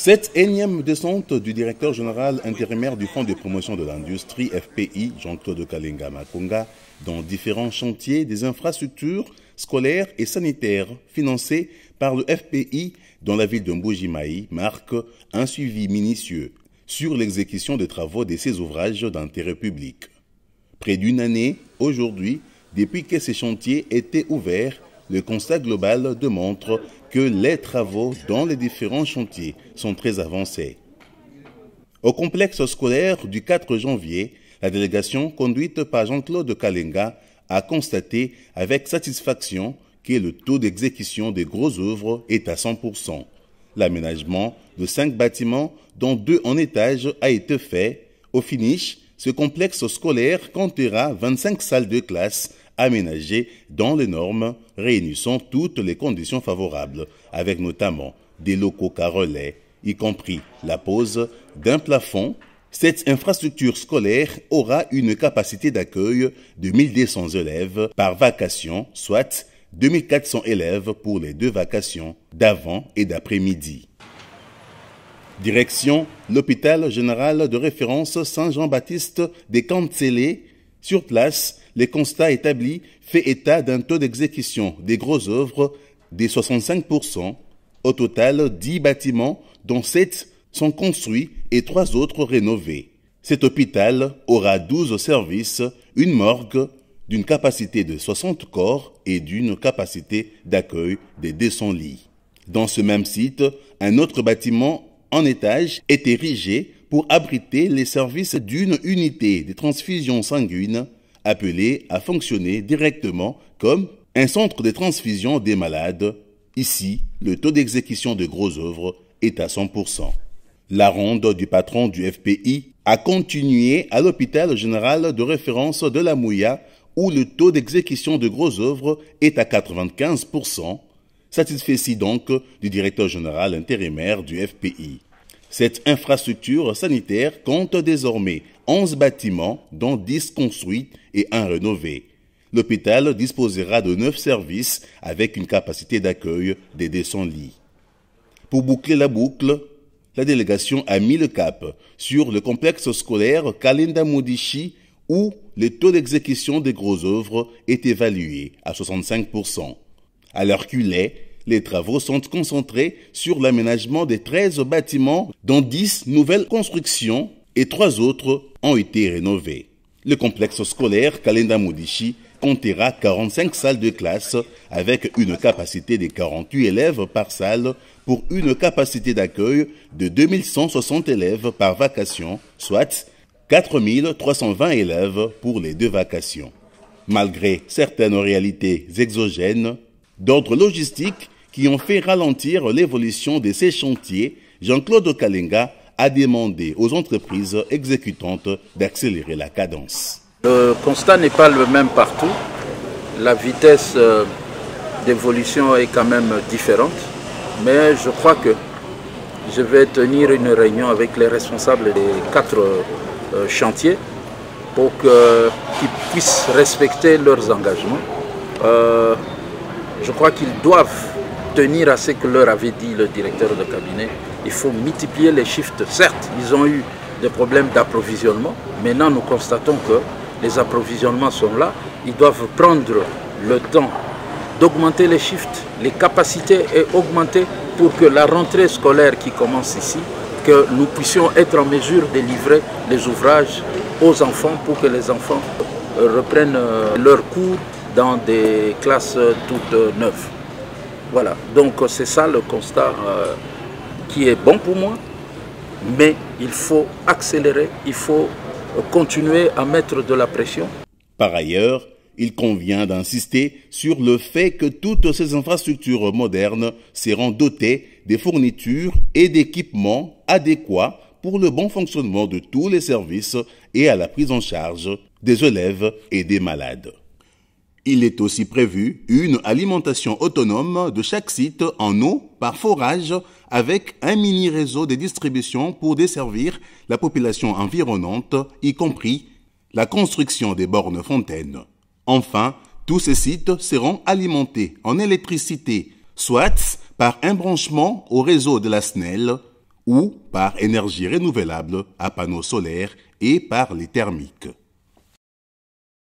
Cette énième descente du directeur général intérimaire du Fonds de promotion de l'industrie FPI, Jean-Claude Kalenga Makonga, dans différents chantiers des infrastructures scolaires et sanitaires financés par le FPI dans la ville de Mbuji-Mayi marque un suivi minutieux sur l'exécution des travaux de ces ouvrages d'intérêt public. Près d'une année, aujourd'hui, depuis que ces chantiers étaient ouverts, le constat global démontre que les travaux dans les différents chantiers sont très avancés. Au complexe scolaire du 4 janvier, la délégation conduite par Jean-Claude Kalenga a constaté avec satisfaction que le taux d'exécution des grosses œuvres est à 100%. L'aménagement de 5 bâtiments, dont 2 en étage, a été fait. Au finish, ce complexe scolaire comptera 25 salles de classe aménagées dans les normes, réunissant toutes les conditions favorables, avec notamment des locaux carrelés, y compris la pose d'un plafond. Cette infrastructure scolaire aura une capacité d'accueil de 1200 élèves par vacation, soit 2400 élèves pour les 2 vacations d'avant et d'après-midi. Direction l'hôpital général de référence Saint-Jean-Baptiste des Cancellés. Sur place, les constats établis fait état d'un taux d'exécution des grosses œuvres de 65%. Au total, 10 bâtiments, dont 7 sont construits et 3 autres rénovés. Cet hôpital aura 12 services, une morgue d'une capacité de 60 corps et d'une capacité d'accueil de 200 lits. Dans ce même site, un autre bâtiment en étage est érigé pour abriter les services d'une unité de transfusion sanguine appelée à fonctionner directement comme un centre de transfusion des malades. Ici, le taux d'exécution de grosses œuvres est à 100%. La ronde du patron du FPI a continué à l'hôpital général de référence de la Mouya où le taux d'exécution de grosses œuvres est à 95%, satisfait donc du directeur général intérimaire du FPI. Cette infrastructure sanitaire compte désormais 11 bâtiments, dont 10 construits et 1 rénové. L'hôpital disposera de 9 services avec une capacité d'accueil de 200 lits. Pour boucler la boucle, la délégation a mis le cap sur le complexe scolaire Kalenda Modishi où le taux d'exécution des grosses œuvres est évalué à 65%. À l'heure qu'il est, les travaux sont concentrés sur l'aménagement des 13 bâtiments dont 10 nouvelles constructions et 3 autres ont été rénovés. Le complexe scolaire Kalenda Modishi comptera 45 salles de classe avec une capacité de 48 élèves par salle pour une capacité d'accueil de 2160 élèves par vacation, soit 4320 élèves pour les 2 vacations. Malgré certaines réalités exogènes d'ordre logistique qui ont fait ralentir l'évolution de ces chantiers, Jean-Claude Kalenga a demandé aux entreprises exécutantes d'accélérer la cadence. Le constat n'est pas le même partout. La vitesse d'évolution est quand même différente. Mais je crois que je vais tenir une réunion avec les responsables des 4 chantiers pour qu'ils puissent respecter leurs engagements. Je crois qu'ils doivent tenir à ce que leur avait dit le directeur de cabinet. Il faut multiplier les shifts. Certes, ils ont eu des problèmes d'approvisionnement. Maintenant, nous constatons que les approvisionnements sont là. Ils doivent prendre le temps d'augmenter les shifts, les capacités et augmenter pour que la rentrée scolaire qui commence ici, que nous puissions être en mesure de livrer les ouvrages aux enfants pour que les enfants reprennent leurs cours dans des classes toutes neuves. Voilà, donc c'est ça le constat qui est bon pour moi, mais il faut accélérer, il faut continuer à mettre de la pression. Par ailleurs, il convient d'insister sur le fait que toutes ces infrastructures modernes seront dotées des fournitures et d'équipements adéquats pour le bon fonctionnement de tous les services et à la prise en charge des élèves et des malades. Il est aussi prévu une alimentation autonome de chaque site en eau par forage avec un mini-réseau de distribution pour desservir la population environnante, y compris la construction des bornes fontaines. Enfin, tous ces sites seront alimentés en électricité, soit par un branchement au réseau de la SNEL ou par énergie renouvelable à panneaux solaires et par les thermiques.